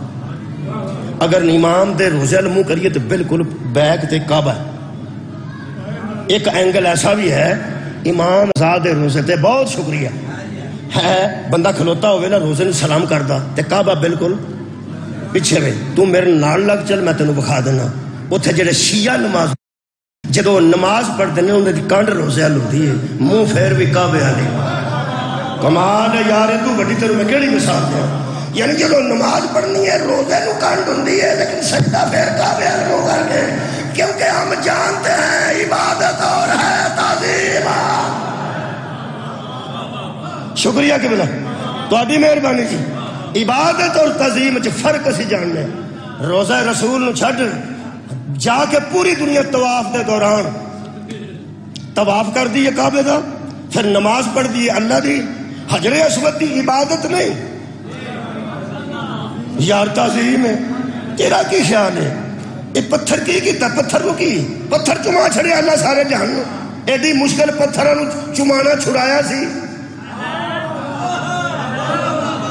اگر امام دے روزے منہ کریے تو بالکل بیک تے کعبہ ہے ایک اینگل ایسا بھی ہے امام آزاد روزے تے بہت شکریہ ہے بندہ کھلوتا ہوئے نا روزے نے سلام کردا تے کعبہ بالکل پیچھے وے تو میرے نال لگ چل میں تینوں بکھا دینا اتھے جڑے شیعہ نماز جدو نماز پڑھتے ہیں انہیں دی کانڈ روزے حل ہوتی ہے منہ پھیر بھی کعبے والی کمال ہے یار تو بڑی تیروں میں کیڑی مثال دیا یعنی جدو نماز پڑھنی ہے روزے نو کانڈ ہوندی ہے لیکن سجدہ پھر کعبے والے ہو کر کے کیونکہ ہم جانتے ہیں عبادت اور ہے تعظیم شکریہ کہ بلا تہاڈی مہربانی جی عبادت اور تعظیم وچ فرق اسی جاننے روزہ رسول نو چھڈ جا کے پوری دنیا طواف دے دوران طواف کر دی ہے کعبے دا پھر نماز پڑھ دی ہے اللہ دی حجر اسود دی عبادت نہیں یار تعظیم ہے تیرا کی خیال ہے یہ پتھر کی کیتا پتھر کو کی پتھر چما چھڑے اللہ سارے جہان ایڈی مشکل پتھروں چمانا چھڑایا سی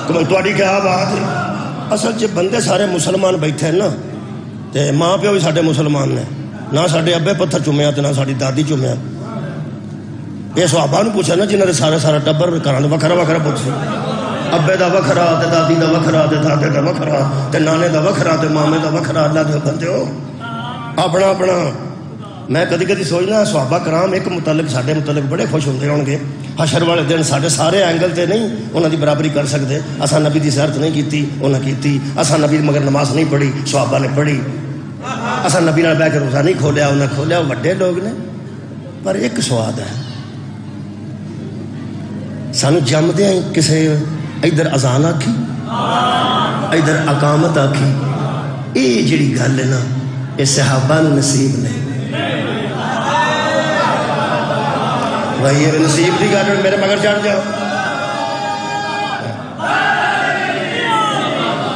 تمہیں کیا بات ہے اصل چ بندے سارے مسلمان بیٹھے ہیں نا تے ماں پیو بھی ساڈے مسلمان نے نہ ساڈے ابے پتھر چومیا تے نہ ساڈی دادی چومیا یہ صحابہ نو پوچھا نا جنہاں دے سارا ٹبر گھراں دے وکھرا وکھرا پوچھے ابے دا وکھرا تے دادی دا وکھرا تے دادے دا وکھرا تے نانے دا وکھرا تے مامے دا وکھرا اللہ دے بندیو اپنا اپنا میں کدی کدی سوچنا صحابہ کرام ایک متعلق ساڈے متعلق بڑے خوش ہوندے ہون گے حشر والے دن ساڈے سارے اینگل تے نہیں انہاں دی برابری کر سکدے اساں نبی دی زیارت نہیں کیتی انہاں کیتی اساں نبی مگر نماز نہیں پڑھی صحابہ نے پڑھی اساں نبی نال بیٹھ کے روزہ نہیں کھولیا انہاں کھولیا وڈے لوگ نے پر ایک سواد ہے سانو جمدے ہیں کسے ادھر اذان آکھی ادھر اقامت آکھی اے جڑی گل ہے نا اے صحابہ نو نصیب نہیں وہی ہے نصیب دی گل میرے مگر چڑھ جاؤ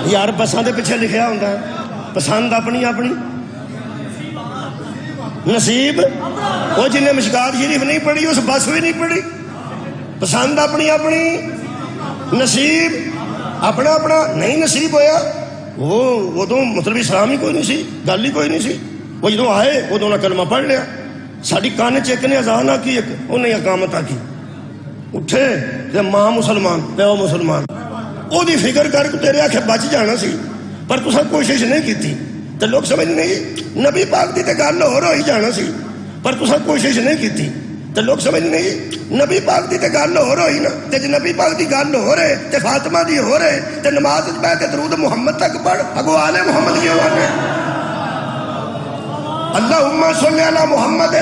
یار بساں دے پیچھے لکھیا ہوندا ہے پسند اپنی اپنی نصیب وہ جن نے مشکات شریف نہیں پڑھی اس بس بھی نہیں پڑھی پسند اپنی اپنی نصیب اپنا اپنا نہیں نصیب ہویا وہ تو مطلب اسلام ہی کوئی نہیں سی گل ہی کوئی نہیں سی وہ جدوں آئے ادوں نے کلمہ پڑھ لیا ساری کان چیک نے اذان آکی ایک انہیں اقامت آکی اٹھے تے ماں مسلمان پیو مسلمان او دی فکر کر کے تیرے آکھے بچ جانا سی پر تساں کوشش نہیں کیتی تے لوگ سمجھ نہیں نبی پاک دی تے گل ہو رہی جانا سی پر تساں کوشش نہیں کیتی تے لوگ سمجھ نہیں نبی پاک دی تے گل ہو رہی نا تے جے نبی پاک دی گل ہو رہے تے فاطمہ دی ہو رہے تے نماز وچ بیٹھ کے درود محمد تک پڑھ اگو آل محمد کیوں آنے اللہم صلی علی محمد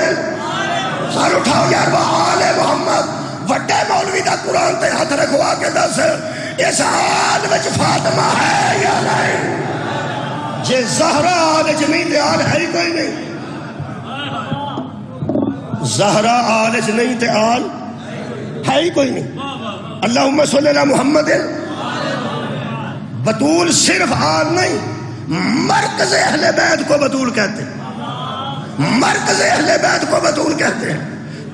سار اٹھاؤ یار آل محمد وڈے مولوی دا قرآن تے ہاتھ رکھوا کے دس اس حال وچ فاطمہ ہے یا نہیں؟ جے زہرا آل جمی تے آل ہے ہی کوئی نہیں. زہرا آل چ نہیں تے آل ہے ہی کوئی نہیں. اللہم صلی اللہ محمد. بطول صرف آل نہیں، مرکز اہل بیت کو بطول کہتے ہیں. مرکز اہل بیت کو بطول کہتے ہیں.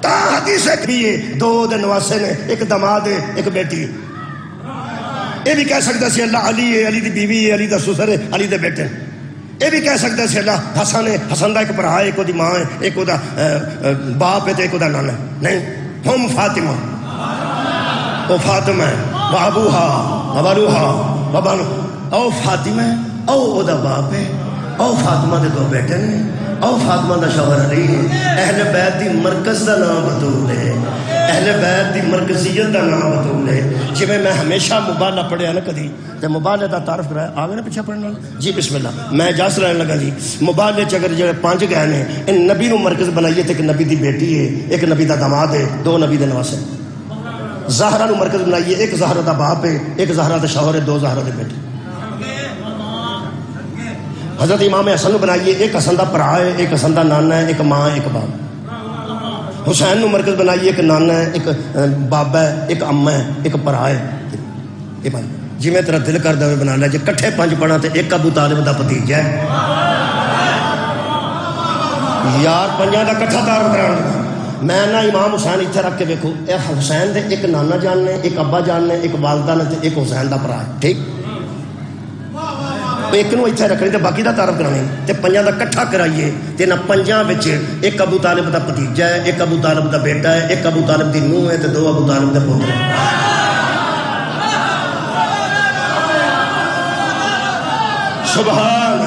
تا حدیث بھی دو دن واسے نے، ایک دماد ہے ایک بیٹی ہے. یہ بھی کہہ سکتا سی اللہ علی ہے، علی دی بیوی ہے، علی دا سسر ہے، علی دے بیٹے. یہ بھی کہہ سکتا سی اللہ حسن ہے، حسن دا ایک بھرا ہے، ایک دی ماں ہے، ایک دا باپ ہے تے ایک دا نانا ہے. نہیں، ہم فاطمہ، او فاطمہ ہے، بابوہا وبروہا وبن، او فاطمہ ہے، او دا باپ ہے، او فاطمہ دے دو بیٹے نے، او فاطمہ دا شوہر علی ہے. اہل بیت دی مرکز دا نام بطول ہے، اہل بیت دی مرکزیت دا نام بطول ہے. جی میں ہمیشہ مبالہ پڑھیا نا کدی تے مبالہ دا تعارف کرایا آگے نا پیچھے پڑھنے والا. جی بسم اللہ میں اجازت لینے لگا. جی مبالے چ اگر جڑے 5 گئے نے، ان نبی نو مرکز بنائیے تے ایک نبی دی بیٹی ہے، ایک نبی دا داماد ہے، 2 نبی دے نواسے. زہرا نو مرکز بنائیے، ایک زہرا دا باپ ہے، ایک زہرا دا شوہر ہے، 2 زہرا دے بیٹے. حضرت امام حسن نو بنائیے، ایک حسن دا بھرا ہے، ایک حسن دا نانا ہے، ایک ماں ہے ایک باپ. حسین نو مرکز بنائیے، ایک نانا ہے، ایک بابا ہے، ایک اماں ہے، ایک بھرا ہے. یہ بات جی میں تیرا دل کردا ہوئے بنا لیا. جی کٹھے 5 پڑھا تے ایک ابو طالب دا بھتیجا ہے. یار 5 دا کٹھا تعارف کرانا لگا. میں نہ امام حسین اتنے رکھ کے ویکھو، حسین دے ایک نانا جان نے، ایک ابا جان نے، ایک والدہ نے تے ایک حسین دا بھرا ہے. ٹھیک، ایک نو اتنے رکھنی تے باقی دا تعارف کرانی تے 5 دا کٹھا کرائیے تے نہ 5 وچ ایک ابو طالب دا بھتیجا ہے، ایک ابو طالب دا بیٹا ہے، ایک ابو طالب دی نوہ ہے تے 2 ابو طالب دے پوتر. سبحان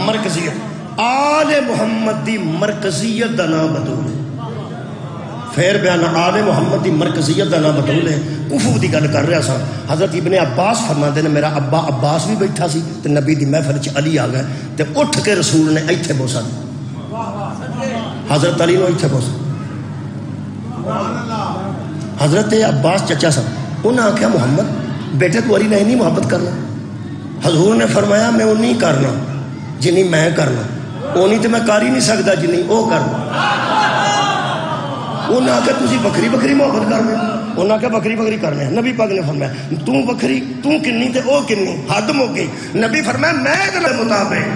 مرکزیت. آل محمد دی مرکزیت دا نام بطول ہے. پھر بیان آل محمد دی مرکزیت دا نام بطول ہے. کفو دی گل کر رہا سا. حضرت ابن عباس فرماندے نے میرا ابا عباس بھی بیٹھا سی تے نبی دی محفل چ علی آ گئے تے اٹھ کے رسول نے ایتھے بوسا حضرت علی نو ایتھے بوسا. حضرت عباس چچا سا انہاں آخیا محمد بیٹے تو علی نے نہیں محبت کرنا. حضور نے فرمایا میں اونی کرنا جنی میں کرنا، اونی تو میں کر ہی نہیں سکتا جنی وہ کرنا. انہاں آخیا تسی بکری بکری محبت کرنے، انہاں آخیا بکری بکری کرنے. نبی پاک نے فرمایا تو بکری تو کنی تے او کنی، حد مک گئی. نبی فرمایا میں دے مطابق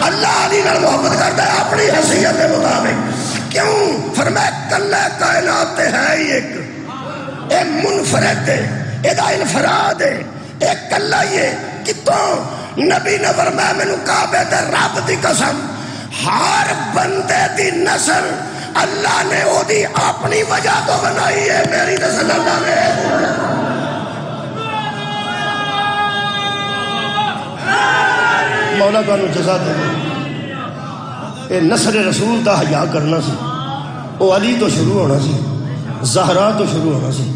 اللہ علی نال محبت کرتا ہے اپنی حیثیت کے مطابق. کیوں؟ فرمایا کلہ کائنات ہے ہی ایک، اے منفرد ہے، اے دا انفراد ہے، اے کلہ یہ کتوں. نبی نے فرمایا مینوں کعبے تے رب دی قسم ہر بندے دی نسل اللہ نے او دی اپنی وجہ تو بنائی ہے، میری نسل اللہ نے. مولا تانوں جزا دے. اے نسل رسول دا حیا کرنا سی، او علی تو شروع ہونا سی، زہرا تو شروع ہونا سی.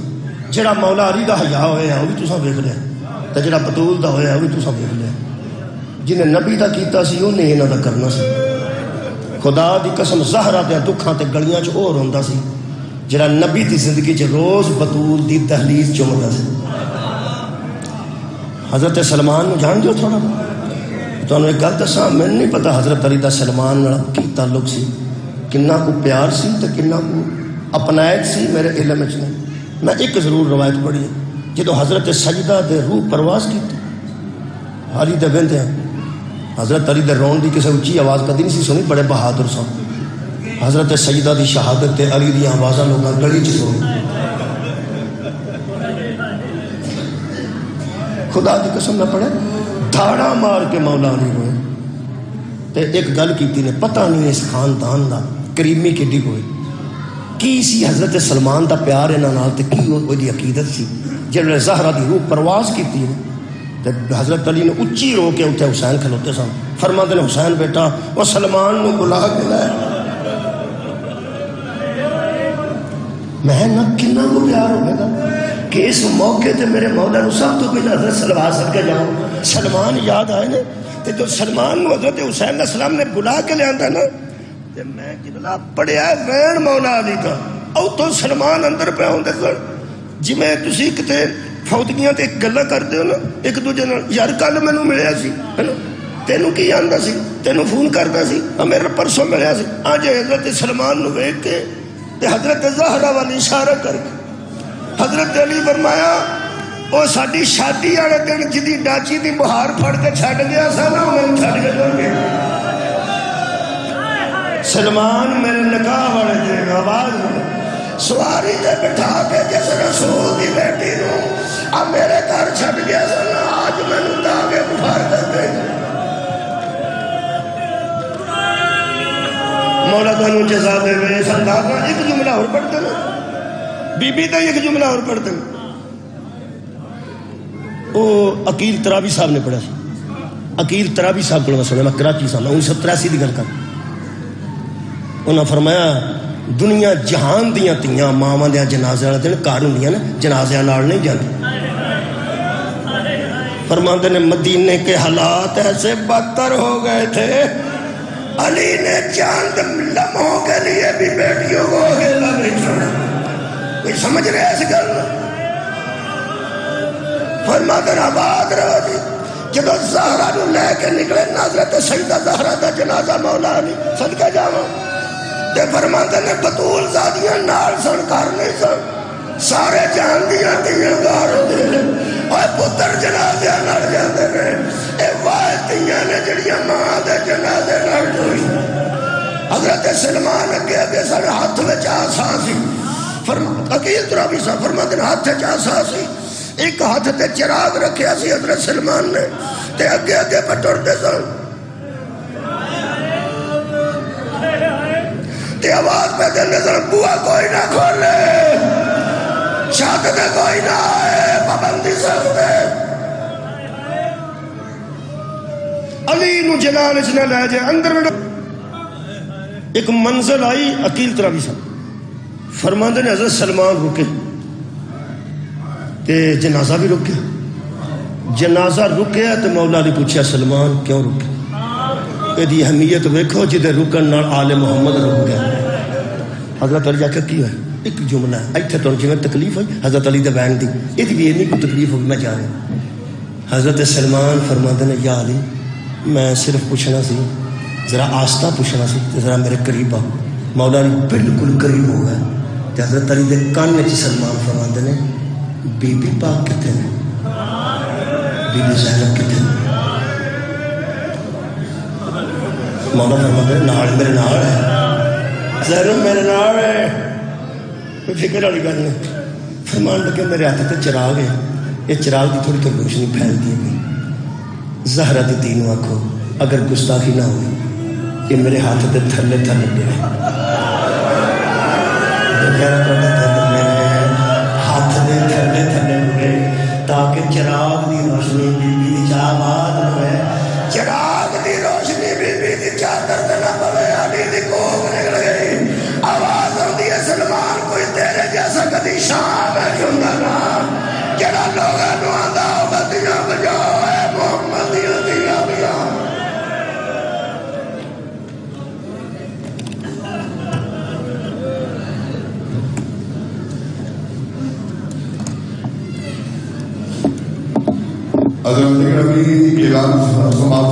جڑا مولا علی دا حیا ہویا وہ بھی تساں ویکھ لیا تے جڑا بطول دا ہویا وہ بھی تساں ویکھ لیا. جنہیں نبی دا کیتا سی انہیں انہاں دا کرنا سی. خدا دی قسم زہرا دے دکھاں تے گلیاں چ او روندا سی جڑا نبی دی زندگی چ روز بطول دی دہلیز چومدا سی. حضرت سلمان نو جان جو تھوڑا تانوں ایک گل دساں، میں نہیں پتا حضرت علی دا سلمان نال کی تعلق سی، کنا کو پیار سی تے کنا کو اپنائیت سی میرے علم وچ نہیں. میں ایک ضرور روایت پڑھی ہے جدو حضرت سجدہ دے روح پرواز کی علی دے ویندے ہیں. حضرت علی دے رون دی کسی اچھی آواز کدی نہیں سی سنی، بڑے بہادر سن. حضرت سجدہ دی شہادت تے علی دی آوازاں لوگاں گلی چ سنی. خدا دی قسم نہ پڑے دھاڑا مار کے مولا علی ہوئے تے ایک گل کیتی نے، پتہ نہیں اس خاندان دا کریمی کیڈی ہوئی کی سی حضرت سلمان دا پیار انہاں نال تے کی وہ دی عقیدت سی. جڑے زہرا دی روح پرواز کیتی نے تے حضرت علی نے اچھی رو کے اتنے حسین کھلوتے سن. فرماندے نے حسین بیٹا وہ سلمان نو بلا کے لے. میں نہ کنا کو پیار ہوئے گا کہ اس موقع تے میرے مولا نو سب تو پہلے حضرت صلوات سد کے جاؤں. سلمان یاد آئے نے تے جو سلمان نو حضرت حسین علیہ السلام نے بلا کے لے آندا نا تے میں قبلہ پڑھیا وین مولا علی کا اتوں سلمان اندر پہ آتے سن جی میں تسی کتے فوتگیاں تے گلاں کرتے ہو نا ایک دوجے نال یار کل مینوں ملیا سی ہے نا تینوں کی آندا سی تینوں فون کرتا سی میرا پرسوں ملیا سی اج حضرت سلمان نو ویکھ کے تے حضرت زہرا والی اشارہ کر کے حضرت علی فرمایا وہ ساری شادی والے دن جدی ڈاچی دی بہار پھڑ کے چھڈ گیا سا نا میں چھڈ کے چل گیا سلمان میرے نکاح والے دن آواز سواری تے بٹھا کے جس رسول دی بیٹی نو اب میرے گھر چھڈ گیا سا نا آج میں نو داغے بخار کر دے مولا تانوں جزا دے میں سردار ایک جملہ اور پڑھتے نا بی بی تے ایک جملہ اور پڑھتے نا وہ عقیل ترابی صاحب نے پڑھا سی عقیل ترابی صاحب کو سنیا میں کراچی صاحب میں 1983 کی گل کر انہوں نے فرمایا دنیا جہان دیاں تیاں ماواں دیاں جنازے والے دن گھر ہوندیاں نا جنازیاں نال نہیں جاندی فرماندے نے مدینے کے حالات ایسے بدتر ہو گئے تھے علی نے چاند لمحوں کے لیے بھی بیٹیوں کو ہلا نہیں چھوڑا کوئی سمجھ رہے اس گل فرماتے ہیں آباد رہو جی جب زہرا نو لے کے نکلے حضرت سیدہ زہرا دا جنازہ مولا علی صدقہ جاواں تے فرماتے نے بطول زادیاں نال سن کر نہیں سن سارے جان دیاں تیاں گار ہوندے اور پتر جنازے نال جاندے نے اے واہ تیاں نے جڑیاں ماں دے جنازے نال ٹوئی حضرت سلمان اگے اگے سن ہاتھ وچ آسا سی عقیل ترابی صاحب فرماتے ہیں ہاتھ وچ آسا سی ایک ہاتھ تے چراغ رکھیا سی حضرت سلمان نے تے اگے اگے پہ ٹردے سن تے آواز پہ دے سن بوا کوئی نہ کھولے شہادت کوئی نہ آئے پابندی سکتے علی نو جلال اس نے لے جائے اندر میں ایک منزل آئی عقیل ترابی صاحب فرماندے نے حضرت سلمان رکے تے جنازہ بھی رک گیا جنازہ رک گیا تو مولا نے پوچھا سلمان کیوں رکے یہ اہمیت ویکھو جدے رکن نال آل محمد رک گیا حضرت علی جا کے کی ہے ایک جملہ ہے ایتھے تو جویں تکلیف ہوئی حضرت علی دے بین دی یہ بھی نہیں کوئی تکلیف ہوگی میں جا رہا حضرت سلمان فرماندے نے یا علی میں صرف پوچھنا سی ذرا آستہ پوچھنا سی ذرا میرے قریب آ مولا علی بالکل قریب ہو گیا تے حضرت علی دے کان وچ سلمان فرماندے نے بی بی پاک کتے نے بی بی زینب کتے نے مولا فرماتے ہیں نال میرے نال ہے زینب میرے نال ہے کوئی فکر والی گل نہیں فرمان لگے میرے ہاتھ تے چراغ ہے یہ چراغ کی تھوڑی تھوڑی روشنی پھیلتی ہے زہرا دی تینوں آنکھوں اگر گستاخی نہ ہوئی یہ میرے ہاتھ تے تھلے تھلے گئے ہاتھ دے تھلے تھلے گئے تاکہ چراغ دی روشنی بی بی آباد ہوئے چراغ دی روشنی بی بی دی چادر تے نہ پوے علی دی کوک نکل گئی آواز آندی ہے سلمان کوئی تیرے جیسا کدی شام ہے کیوں نہ جڑا لوگاں نو آندا ہوگا دیاں بجاؤ اے محمد دیاں دیاں بجاؤ حضرت نبی اعلان سماعت